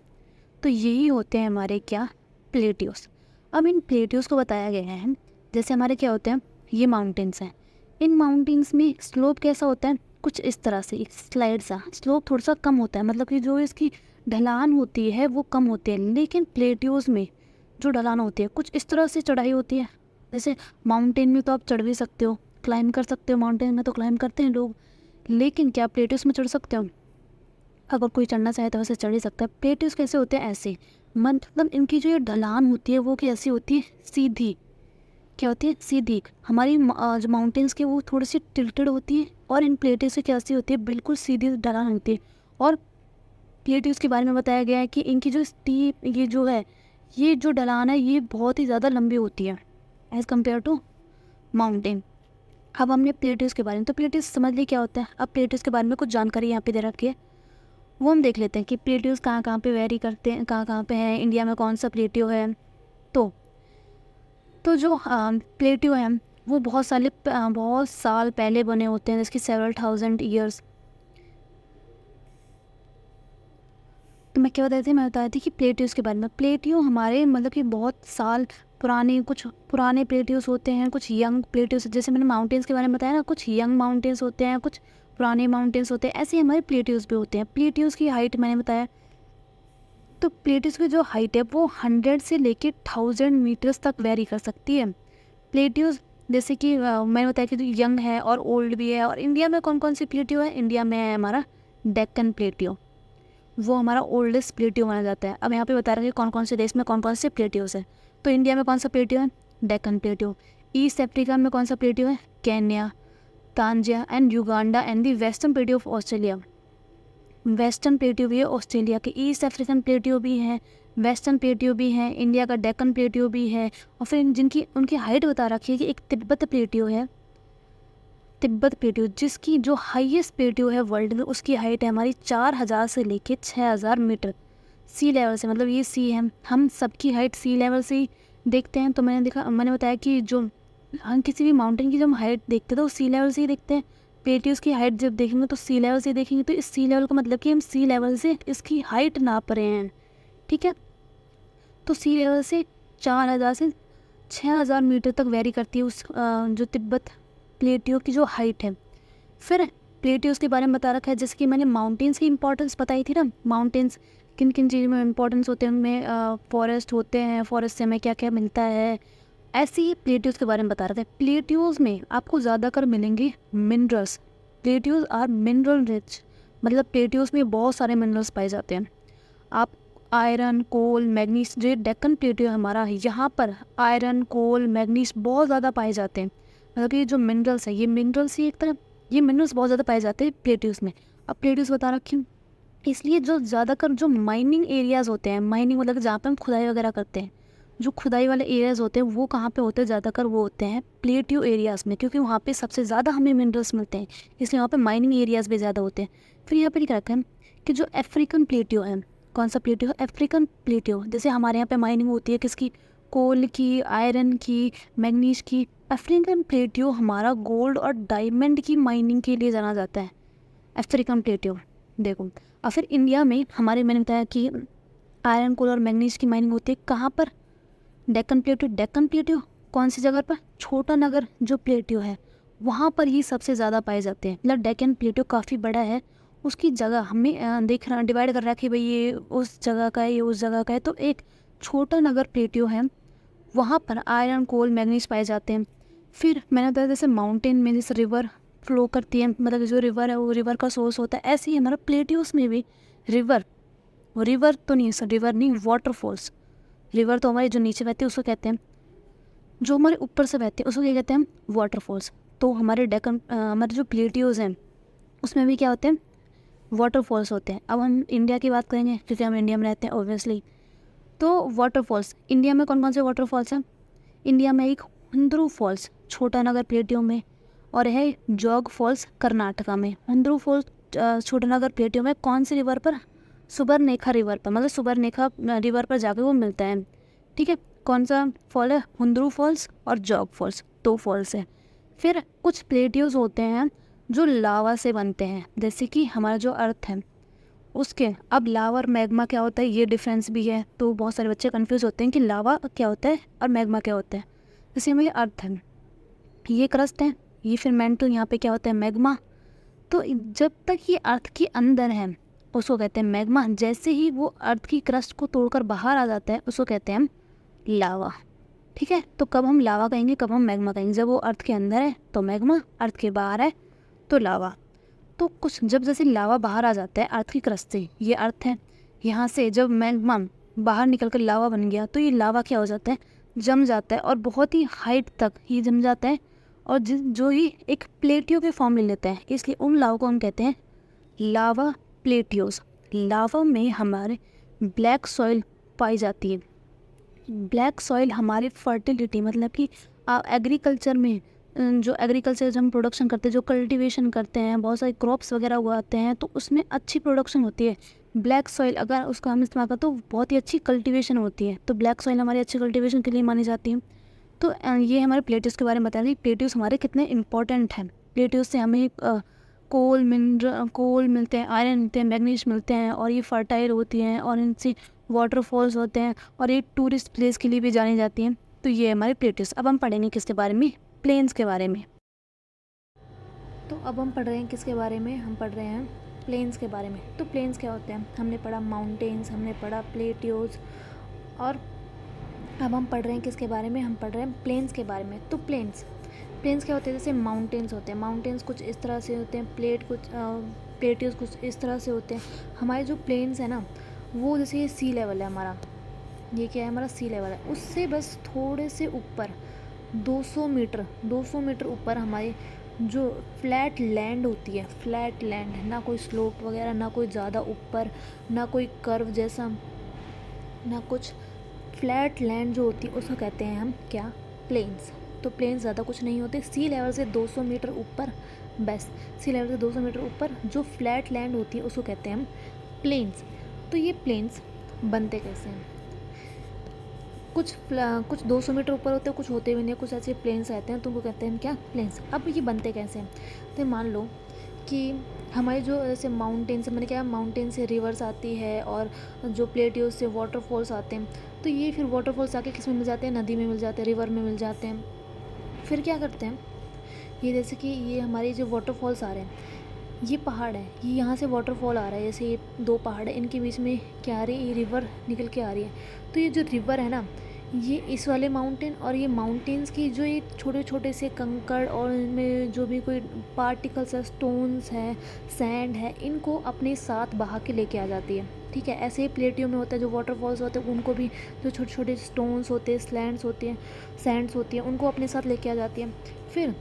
तो यही होते हैं हमारे क्या, प्लेट्यूस। अब इन प्लेट्यूस को बताया गया है, जैसे हमारे क्या होते हैं, ये माउंटेन्स हैं। इन माउंटेन्स में स्लोप कैसा होता है, कुछ इस तरह से स्लाइड सा, स्लोप थोड़ा सा कम होता है, मतलब कि जो इसकी ढलान होती है वो कम होती है। लेकिन प्लेट्यूस में जो ढलान होती है कुछ इस तरह से चढ़ाई होती है। जैसे माउंटेन में तो आप चढ़ भी सकते हो, क्लाइंब कर सकते हो, माउंटेन में तो क्लाइंब करते हैं लोग, लेकिन क्या प्लेट्यूस में चढ़ सकते हो? अगर कोई चढ़ना चाहे तो वैसे चढ़ ही सकता है। प्लेट्यूस कैसे होते हैं, ऐसे, मतलब इनकी जो ये ढलान होती है वो कैसी होती है, सीधी। क्या होती है, सीधी। हमारी जो माउंटेन्स के वो थोड़ी सी टिल्टेड होती है, और इन प्लेट्यूस की कैसी होती है, बिल्कुल सीधी ढलान होती है। और प्लेट्यूस के बारे में बताया गया है कि इनकी जो स्टीप, ये जो है, ये जो ढलान है ये बहुत ही ज़्यादा लंबी होती है एज़ कम्पेयर टू माउंटेन। अब हमने प्लेट्यूस के बारे में, तो प्लेट्यूस समझ ली क्या होता है। अब प्लेट्यूस के बारे में कुछ जानकारी यहाँ पे दे रखी है, वो हम देख लेते हैं कि प्लेट्यूस कहाँ कहाँ पे वेरी करते हैं, कहाँ कहाँ पे हैं, इंडिया में कौन सा प्लेट्यू है। तो जो प्लेट्यू हैं वो बहुत साल पहले बने होते हैं, जिसकी सेवरल थाउजेंड ईयर्स। तो मैं क्या बता रही थी, मैं बता रही थी कि प्लेट्यूस के बारे में। प्लेट्यू हमारे मतलब कि बहुत साल पुराने, कुछ पुराने प्लेट्यूस होते हैं, कुछ यंग प्लेट्यूस, जैसे मैंने माउंटेन्स के बारे में बताया ना, कुछ यंग माउंटेन्स होते हैं, कुछ पुराने माउंटेन्स होते हैं, ऐसे ही हमारे प्लेट्यूस भी होते हैं। प्लेट्यूस की हाइट मैंने बताया, तो प्लेट्यूस की जो हाइट है वो 100 से लेके 1000 मीटर्स तक वेरी कर सकती है। प्लेट्यूस जैसे कि मैंने बताया कि जो यंग है और ओल्ड भी है। और इंडिया में कौन कौन सी प्लेट्यू है, इंडिया में है हमारा डेक्कन प्लेट्यू, वो हमारा ओल्डेस्ट प्लेट्यू माना जाता है। अब यहाँ पे बता रहे हैं कि कौन कौन से देश में कौन कौन से प्लेट्यूस है। तो इंडिया में कौन सा प्लेट्यू है, डेक्कन प्लेट्यू। ईस्ट अफ्रीका में कौन सा प्लेट्यू है, Kenya, Tanzania and Uganda and the western plateau of Australia. Western plateau भी है ऑस्ट्रेलिया के, ईस्ट अफ्रीकन प्लेट्यू भी है, वेस्टर्न प्लेट्यू भी है, इंडिया का डेक्कन प्लेट्यू भी है। और फिर जिनकी उनकी हाइट बता रखी है कि एक तिब्बत प्लेट्यू है, तिब्बत प्लेट्यू, जिसकी जो हाईएस्ट प्लेट्यू है वर्ल्ड में, उसकी हाइट है हमारी 4000 से लेके 6000 मीटर सी लेवल से। मतलब ये सी है, हम सबकी हाइट सी लेवल से ही देखते हैं। तो मैंने बताया कि जो हम किसी भी माउंटेन की जब हाइट देखते हैं तो सी लेवल से ही देखते हैं। प्लेट्यूस की हाइट जब देखेंगे तो सी लेवल से देखेंगे। तो इस सी लेवल का मतलब कि हम सी लेवल से इसकी हाइट नाप रहे हैं, ठीक है। तो सी लेवल से 4000 से 6000 मीटर तक वेरी करती है उस जो तिब्बत प्लेट्यू की जो हाइट है। फिर प्लेट्यूस के बारे में बता रखा है, जैसे कि मैंने माउंटेन्स की इंपॉर्टेंस बताई थी ना, माउंटेन्स किन किन चीज़ों में इंपॉर्टेंस होते हैं, उनमें फॉरेस्ट होते हैं, फॉरेस्ट से हमें क्या क्या मिलता है। ऐसे ही प्लेट्यूस के बारे में बता रहे थे। प्लेट्यूस में आपको ज़्यादातर मिलेंगे minerals. Plateaus are mineral rich, मतलब प्लेट्यूस में बहुत सारे मिनरल्स पाए जाते हैं। आप आयरन, कोल, मैग्नीज, जो डेक्कन प्लेट्यू हमारा है, यहाँ पर आयरन, कोल, मैग्नीज बहुत ज़्यादा पाए जाते हैं। मतलब ये जो मिनरल्स है, ये मिनरल्स ही एक तरह, ये मिनरल्स बहुत ज़्यादा पाए जाते हैं प्लेट्यूस में। अब प्लेट्यूस बता रखी हूँ, इसलिए जो ज़्यादातर जो माइनिंग एरियाज़ होते हैं, माइनिंग मतलब जहाँ पे हम खुदाई वगैरह करते हैं, जो खुदाई वाले एरियाज़ होते हैं वो कहाँ पे होते हैं, ज़्यादातर वो होते हैं प्लेट्यू एरियाज़ में, क्योंकि वहाँ पे सबसे ज़्यादा हमें मिनरल्स मिलते हैं, इसलिए वहाँ पे माइनिंग एरियाज़ भी ज़्यादा होते हैं। फिर यहाँ पे लिख रखा है कि जो अफ्रीकन प्लेट्यू है, कौन सा प्लेट्यू है, अफ्रीकन प्लेट्यू। जैसे हमारे यहाँ पे माइनिंग होती है किसकी, कोल की, आयरन की, मैग्नीज की। अफ्रीकन प्लेट्यू हमारा गोल्ड और डायमंड की माइनिंग के लिए जाना जाता है, अफ्रीकन प्लेट्यू। देखो, और फिर इंडिया में हमारे, मैंने बताया कि आयरन, कोल और मैग्नीज की माइनिंग होती है कहाँ पर, डेक्कन प्लेट्यू। डेक्कन प्लेट्यू कौन सी जगह पर, छोटा नगर जो प्लेट्यू है वहाँ पर ही सबसे ज़्यादा पाए जाते हैं। मतलब डेक्कन प्लेट्यू काफ़ी बड़ा है, उसकी जगह हमें देखना, डिवाइड कर रहा है कि भाई ये उस जगह का है, ये उस जगह का है। तो एक छोटा नगर प्लेट्यू है, वहाँ पर आयरन, कोल, मैग्नीज पाए जाते हैं। फिर मैंने बताया जैसे माउंटेन में जैसे रिवर फ्लो करती है, मतलब जो रिवर है वो रिवर का सोर्स होता है, ऐसे ही हमारा प्लेट्यूस में भी रिवर, रिवर तो नहीं, रिवर नहीं, वाटरफॉल्स। रिवर तो हमारे जो नीचे बहते हैं उसको कहते हैं, जो हमारे ऊपर से बहते हैं उसको क्या कहते हैं, वाटरफॉल्स। तो हमारे डेक्कन, हमारे जो प्लेट्यूज हैं उसमें भी क्या होते हैं, वाटरफॉल्स होते हैं। अब हम इंडिया की बात करेंगे क्योंकि हम इंडिया में रहते हैं ऑब्वियसली। तो वाटरफॉल्स इंडिया में कौन कौन से वाटरफॉल्स हैं, इंडिया में एक हुंद्रू फॉल्स छोटा नगर प्लेट्यू में, और है जोग फॉल्स कर्नाटका में। हुंद्रू फॉल्स छोटा नगर प्लेट्यू में कौन सी रिवर पर, सुबर्णरेखा रिवर पर, मतलब सुबर्णरेखा रिवर पर जाकर वो मिलता है, ठीक है। कौन सा फॉल है, हुंद्रू फॉल्स और जॉग फॉल्स, 2 फॉल्स है। फिर कुछ प्लेट्यूज होते हैं जो लावा से बनते हैं, जैसे कि हमारा जो अर्थ है उसके, अब लावा और मैग्मा क्या होता है ये डिफरेंस भी है, तो बहुत सारे बच्चे कंफ्यूज होते हैं कि लावा क्या होता है और मैग्मा क्या होता है। जैसे हमें अर्थ है, ये क्रस्ट है, ये फिर मेंटल, यहाँ पे क्या होता है मैग्मा। तो जब तक ये अर्थ के अंदर है उसको कहते हैं मैग्मा, जैसे ही वो अर्थ की क्रस्ट को तोड़कर बाहर आ जाता है उसको कहते हैं हम लावा। ठीक है, तो कब हम लावा कहेंगे, कब हम मैग्मा कहेंगे, जब वो अर्थ के अंदर है तो मैग्मा, अर्थ के बाहर है तो लावा। तो कुछ जब जैसे लावा बाहर आ जाता है अर्थ की क्रस्ट से, ये अर्थ है, यहाँ से जब मैग्मा बाहर निकल कर लावा बन गया तो ये लावा क्या हो जाता है, जम जाता है और बहुत ही हाइट तक ये जम जाता है और जो ही एक प्लेटियो के फॉर्म ले लेता है, इसलिए उन लावा को हम कहते हैं लावा प्लेटियोस। लावा में हमारे ब्लैक सॉइल पाई जाती है। ब्लैक सॉइल हमारी फर्टिलिटी, मतलब कि एग्रीकल्चर में जो एग्रीकल्चर हम प्रोडक्शन करते हैं, जो कल्टीवेशन करते हैं, बहुत सारे क्रॉप्स वगैरह उगाते हैं, तो उसमें अच्छी प्रोडक्शन होती है। ब्लैक सॉइल अगर उसका हम इस्तेमाल करते तो बहुत ही अच्छी कल्टीवेशन होती है, तो ब्लैक सॉइल हमारी अच्छी कल्टीवेशन के लिए मानी जाती है। तो ये हमारे प्लेट्यूज के बारे में बता रही, प्लेट्यूज हमारे कितने इंपॉर्टेंट हैं। प्लेट्यूज से हमें कोल मिलते हैं, आयरन मिलते हैं, मैग्नीज मिलते हैं और ये फर्टाइल होती हैं और इनसे वाटरफॉल्स होते हैं और ये टूरिस्ट प्लेस के लिए भी जानी जाती हैं। तो ये हमारे प्लेट्यूज। अब हम पढ़ेंगे किसके बारे में, प्लेन्स के बारे में। तो अब हम पढ़ रहे हैं किसके बारे में, हम पढ़ रहे हैं प्लेन्स के बारे में। तो प्लेन्स क्या होते हैं, हमने पढ़ा माउंटेन्स, हमने पढ़ा प्लेट्यूज, और अब हम पढ़ रहे हैं किसके बारे में, हम पढ़ रहे हैं प्लेन्स के बारे में। तो प्लेन्स क्या होते हैं, जैसे माउंटेन्स होते हैं, माउंटेन्स कुछ इस तरह से होते हैं, प्लेट्यूज कुछ इस तरह से होते हैं। हमारे जो प्लेन्स है ना, वो जैसे ये सी लेवल है हमारा, ये क्या है हमारा सी लेवल है, उससे बस थोड़े से ऊपर 200 मीटर ऊपर हमारी जो फ्लैट लैंड होती है, फ्लैट लैंड, ना कोई स्लोप वगैरह, ना कोई ज़्यादा ऊपर, ना कोई कर्व जैसा, ना कुछ, फ्लैट लैंड जो होती है उसको कहते हैं हम क्या, प्लेन्स। तो प्लेन्स ज़्यादा कुछ नहीं होते, सी लेवल से 200 मीटर ऊपर, बस सी लेवल से 200 मीटर ऊपर जो फ्लैट लैंड होती है उसको कहते हैं हम प्लेन्स। तो ये प्लेन्स बनते कैसे हैं, कुछ 200 मीटर ऊपर होते हैं, कुछ होते भी नहीं, कुछ ऐसे प्लेन्स रहते हैं, तो उनको कहते हैं हम क्या, प्लेन्स। अब ये बनते कैसे हैं, तो मान लो कि हमारे जो जैसे माउंटेन से, मैंने क्या, माउंटेन से रिवर्स आती है और जो प्लेट्यूज से वाटरफॉल्स आते हैं, तो ये फिर वाटरफॉल्स आके किस में मिल जाते हैं, नदी में मिल जाते हैं, रिवर में मिल जाते हैं। फिर क्या करते हैं, ये जैसे कि ये हमारे जो वाटरफॉल्स आ रहे हैं, ये पहाड़ है, ये यहाँ से वाटरफॉल आ रहा है, जैसे ये 2 पहाड़ है, इनके बीच में क्या आ रही है, ये रिवर निकल के आ रही है। तो ये जो रिवर है ना, ये इस वाले माउंटेन और ये माउंटेन्स की जो ये छोटे छोटे से कंकड़ और इनमें जो भी कोई पार्टिकल्स है, स्टोन्स है, सैंड है, इनको अपने साथ बहा के लेके आ जाती है। ठीक है, ऐसे ही प्लेटियो में होता है, जो वाटरफॉल्स होते हैं उनको भी जो छोटे छोटे स्टोन्स होते हैं, स्लैंड्स होती हैं, सैंड्स होती हैं, उनको अपने साथ लेके आ जाती है। फिर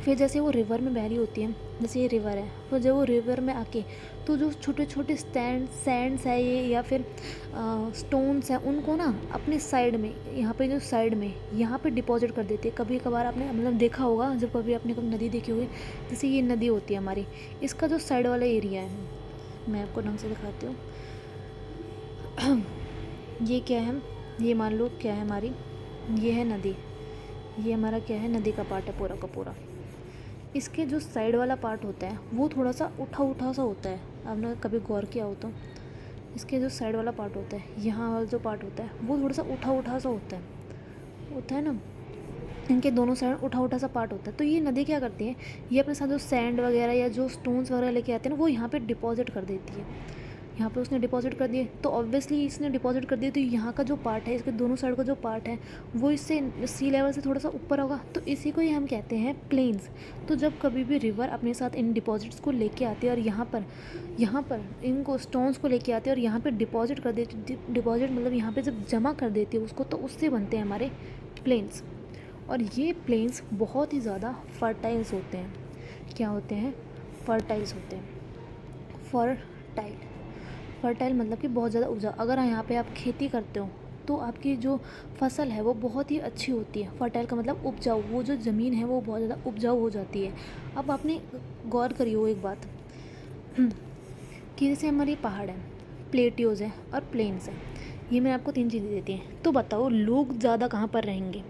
जैसे वो रिवर में बह रही होती है, जैसे ये रिवर है, तो जब वो रिवर में आके तो जो छोटे छोटे सैंड्स है ये या फिर स्टोन्स हैं, उनको ना अपने साइड में, यहाँ पे जो साइड में यहाँ पे डिपॉजिट कर देती है। कभी कभार आपने मतलब देखा होगा, जब कभी आपने कभी नदी देखी होगी, जैसे ये नदी होती है हमारी, इसका जो साइड वाला एरिया है, मैं आपको ढंग से दिखाती हूँ। ये क्या है, ये मान लो क्या है हमारी, ये है नदी, ये हमारा क्या है, नदी का पार्ट है पूरा का पूरा। इसके जो साइड वाला पार्ट होता है वो थोड़ा सा उठा सा होता है, आपने कभी गौर किया हो तो। इसके जो साइड वाला पार्ट होता है, यहाँ वाला जो पार्ट होता है वो थोड़ा सा उठा सा होता है ना, इनके दोनों साइड उठा सा पार्ट होता है। तो ये नदी क्या करती है, ये अपने साथ जो सैंड वगैरह या जो स्टोन्स वगैरह लेके आते हैं ना, वो यहाँ पे डिपॉजिट कर देती है। यहाँ पे उसने डिपॉजिट कर दिए, तो ऑब्वियसली इसने डिपॉजिट कर दिए, तो यहाँ का जो पार्ट है, इसके दोनों साइड का जो पार्ट है वो इससे सी लेवल से थोड़ा सा ऊपर होगा, तो इसी को ही हम कहते हैं प्लेन्स। तो जब कभी भी रिवर अपने साथ इन डिपॉजिट्स को लेके आती है और यहाँ पर इनको स्टोन्स को लेके आती है और यहाँ पर डिपॉजिट कर देती, डिपॉजिट मतलब यहाँ पर जब जमा कर देती है उसको, तो उससे बनते हैं हमारे प्लेन्स। और ये प्लेन्स बहुत ही ज़्यादा फर्टाइल्स होते हैं। क्या होते हैं, फर्टाइल्स होते हैं। फर्टाइल मतलब कि बहुत ज़्यादा उपजाऊ। अगर यहाँ पे आप खेती करते हो तो आपकी जो फसल है वो बहुत ही अच्छी होती है। फर्टाइल का मतलब उपजाऊ, वो जो ज़मीन है वो बहुत ज़्यादा उपजाऊ हो जाती है। अब आपने गौर करी हो एक बात कि जैसे हमारी पहाड़ है, प्लेट्यूज है और प्लेन्स है, ये मैंने आपको 3 चीज़ें देती हैं। तो बताओ लोग ज़्यादा कहाँ पर रहेंगे,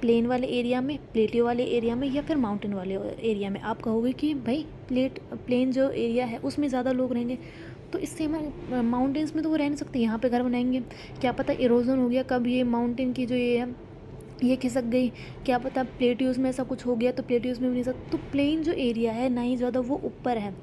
प्लेन वाले एरिया में, प्लेटियो वाले एरिया में, या फिर माउंटेन वाले एरिया में? आप कहोगे कि भाई प्लेन जो एरिया है उसमें ज़्यादा लोग रहेंगे, तो इससे हमारे माउंटेन्स में तो वो रह नहीं सकते, यहाँ पे घर बनाएंगे। क्या पता इरोजन हो गया, कब ये माउंटेन की जो ये है ये खिसक गई, क्या पता प्लेट्यूज में ऐसा कुछ हो गया तो प्लेट्यूज में भी नहीं सकता। तो प्लेन जो एरिया है ना ही ज़्यादा वो ऊपर है,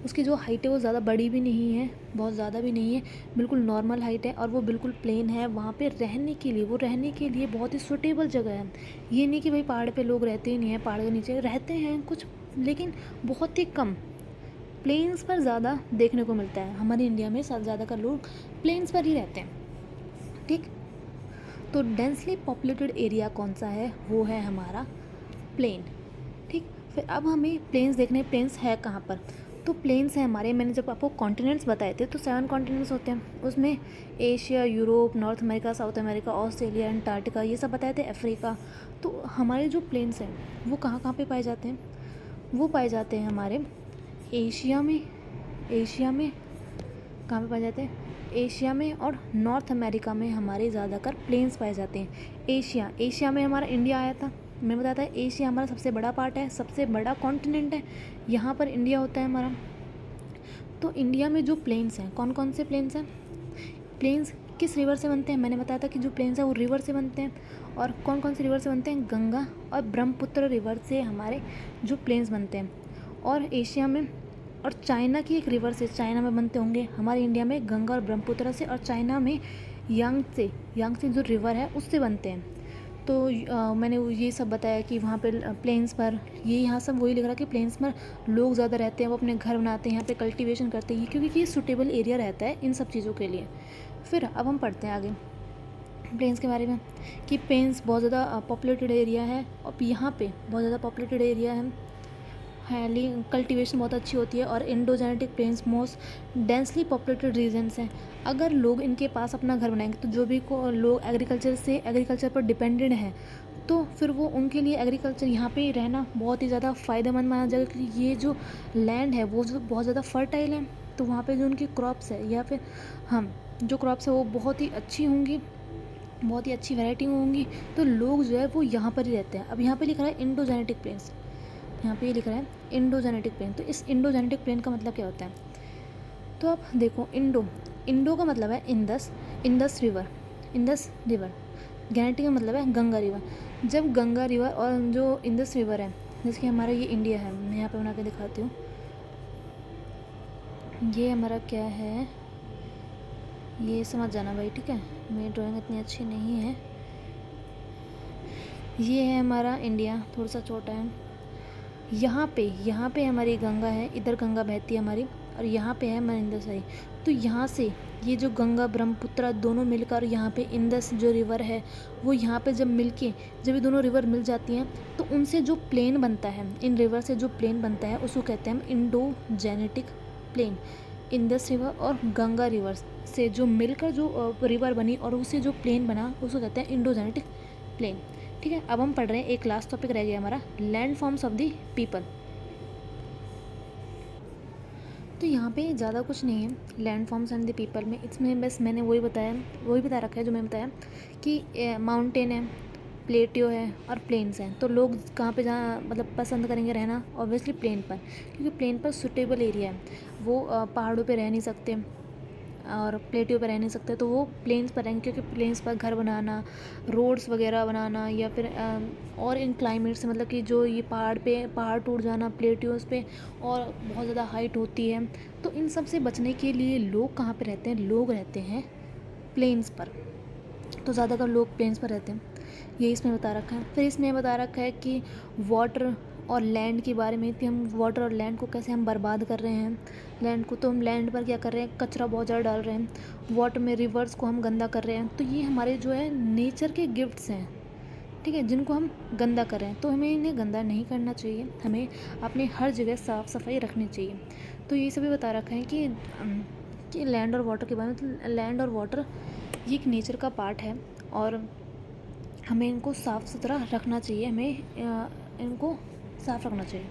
उसकी जो हाइट है वो ज़्यादा बड़ी भी नहीं है, बहुत ज़्यादा भी नहीं है, बिल्कुल नॉर्मल हाइट है, और वो बिल्कुल प्लेन है। वहाँ पे रहने के लिए, वो रहने के लिए बहुत ही सूटेबल जगह है। ये नहीं कि भाई पहाड़ पे लोग रहते ही नहीं हैं, पहाड़ के नीचे रहते हैं कुछ, लेकिन बहुत ही कम। प्लेन्स पर ज़्यादा देखने को मिलता है, हमारे इंडिया में ज़्यादातर लोग प्लेन्स पर ही रहते हैं। ठीक, तो डेंसली पॉपुलेटेड एरिया कौन सा है? वो है हमारा प्लेन। ठीक, फिर अब हमें प्लेन्स देखने, प्लेन्स है कहाँ पर? तो प्लेन्स हैं हमारे, मैंने जब आपको कॉन्टिनेंट्स बताए थे तो 7 कॉन्टिनेंट्स होते हैं, उसमें Asia, Europe, north America, south America, Australia, Antarctica, ये सब बताए थे, अफ्रीका। तो हमारे जो प्लेन्स हैं वो कहाँ कहाँ पे पाए जाते हैं? वो पाए जाते हैं हमारे एशिया में, कहाँ पे पाए जाते हैं? एशिया में, और नॉर्थ अमेरिका में हमारे ज़्यादातर प्लेन्स पाए जाते हैं। एशिया में हमारा इंडिया आया था, मैंने बताया था एशिया हमारा सबसे बड़ा पार्ट है, सबसे बड़ा कॉन्टिनेंट है, यहाँ पर इंडिया होता है हमारा। तो इंडिया में जो प्लेन्स हैं, कौन कौन से प्लेन्स हैं? प्लेन्स किस रिवर से बनते हैं? मैंने बताया था कि जो प्लेन्स हैं वो रिवर से बनते हैं, और कौन कौन से रिवर से बनते हैं? गंगा और ब्रह्मपुत्र रिवर से हमारे जो प्लेन्स बनते हैं। और एशिया में और चाइना की एक रिवर से, चाइना में बनते होंगे, हमारे इंडिया में गंगा और ब्रह्मपुत्र से, और चाइना में यांगत्से जो रिवर है उससे बनते हैं। तो मैंने ये सब बताया कि वहाँ पे प्लेन्स पर, ये यहाँ सब वही लिख रहा कि प्लेन्स पर लोग ज़्यादा रहते हैं, वो अपने घर बनाते हैं, यहाँ पे कल्टीवेशन करते हैं, क्योंकि ये सूटेबल एरिया रहता है इन सब चीज़ों के लिए। फिर अब हम पढ़ते हैं आगे प्लेन्स के बारे में, कि प्लेन्स बहुत ज़्यादा पॉपुलेटेड एरिया है, और यहाँ पे बहुत ज़्यादा पॉपुलेटेड एरिया है, कल्टीवेशन बहुत अच्छी होती है, और Indo Gangetic plains most densely populated regions हैं। अगर लोग इनके पास अपना घर बनाएंगे तो जो भी लोग एग्रीकल्चर पर डिपेंडेंट हैं, तो फिर वो उनके लिए एग्रीकल्चर यहाँ पे रहना बहुत ही ज़्यादा फ़ायदेमंद माना जाएगा, क्योंकि ये जो लैंड है वो जो बहुत ज़्यादा फर्टाइल है। तो वहाँ पे जो उनकी क्रॉप्स है, या फिर जो क्रॉप्स है वो बहुत ही अच्छी होंगी, बहुत ही अच्छी वैरायटी होंगी। तो लोग जो है वो यहाँ पर ही रहते हैं। अब यहाँ पे लिखा है इंडोजेनेटिक प्लेन्स, यहाँ पे ये लिख रहा है इंडोजेनेटिक प्लेन। तो इस इंडोजेनेटिक प्लेन का मतलब क्या होता है? तो आप देखो, इंडो का मतलब है इंडस रिवर, जेनेटिक का मतलब है गंगा रिवर। जब गंगा रिवर और जो इंडस रिवर है, जैसे कि हमारा ये इंडिया है, मैं यहाँ पे बना के दिखाती हूँ, ये हमारा क्या है, ये समझ जाना भाई, ठीक है, मेरी ड्राइंग इतनी अच्छी नहीं है। ये है हमारा इंडिया, थोड़ा सा छोटा है। यहाँ पे हमारी गंगा है, इधर गंगा बहती है हमारी, और यहाँ पे है हमारा इंडस है। तो यहाँ से ये जो गंगा ब्रह्मपुत्र दोनों मिलकर यहाँ पे इंडस जो रिवर है, वो यहाँ पे जब ये दोनों रिवर मिल जाती हैं, तो उनसे जो प्लेन बनता है, इन रिवर से जो प्लेन बनता है उसको कहते हैं हम इंडोजेनेटिक प्लेन। इंडस रिवर और गंगा रिवर से जो मिलकर जो रिवर बनी और उससे जो प्लेन बना उसको कहते हैं इंडोजेनेटिक प्लेन। ठीक है, अब हम पढ़ रहे हैं, एक लास्ट टॉपिक रह गया हमारा, land forms of the people. तो यहाँ पे ज़्यादा कुछ नहीं है land forms and the people में, इसमें बस मैंने वही बता रखा है जो मैंने बताया कि माउंटेन है, प्लेटियो है और प्लेन्स हैं। तो लोग कहाँ पे जहाँ मतलब पसंद करेंगे रहना, ऑब्वियसली प्लेन पर, क्योंकि प्लेन पर सूटेबल एरिया है, वो पहाड़ों पे रह नहीं सकते और प्लेटियो पर रह नहीं सकते, तो वो प्लेन्स पर रहेंगे, क्योंकि प्लेन्स पर घर बनाना, रोड्स वगैरह बनाना, या फिर और इन क्लाइमेट से, मतलब कि जो ये पहाड़ टूट जाना प्लेटियोस पे, और बहुत ज़्यादा हाइट होती है, तो इन सब से बचने के लिए लोग कहाँ पे रहते हैं? लोग रहते हैं प्लेन्स पर। तो ज़्यादातर लोग प्लेन्स पर रहते हैं, ये इसमें बता रखा है। फिर इसमें बता रखा है कि वाटर और लैंड के बारे में, कि हम वाटर और लैंड को कैसे हम बर्बाद कर रहे हैं। लैंड को तो हम लैंड पर क्या कर रहे हैं, कचरा बहुत ज़्यादा डाल रहे हैं, वाटर में रिवर्स को हम गंदा कर रहे हैं। तो ये हमारे जो है नेचर के गिफ्ट्स हैं, ठीक है, जिनको हम गंदा कर रहे हैं। तो हमें इन्हें गंदा नहीं करना चाहिए, हमें अपने हर जगह साफ़ सफाई रखनी चाहिए। तो ये सभी बता रखा है कि लैंड और वाटर के बारे में। तो लैंड और वाटर ये एक नेचर का पार्ट है, और हमें इनको साफ़ सुथरा रखना चाहिए, हमें इनको साफ़ रखना चाहिए।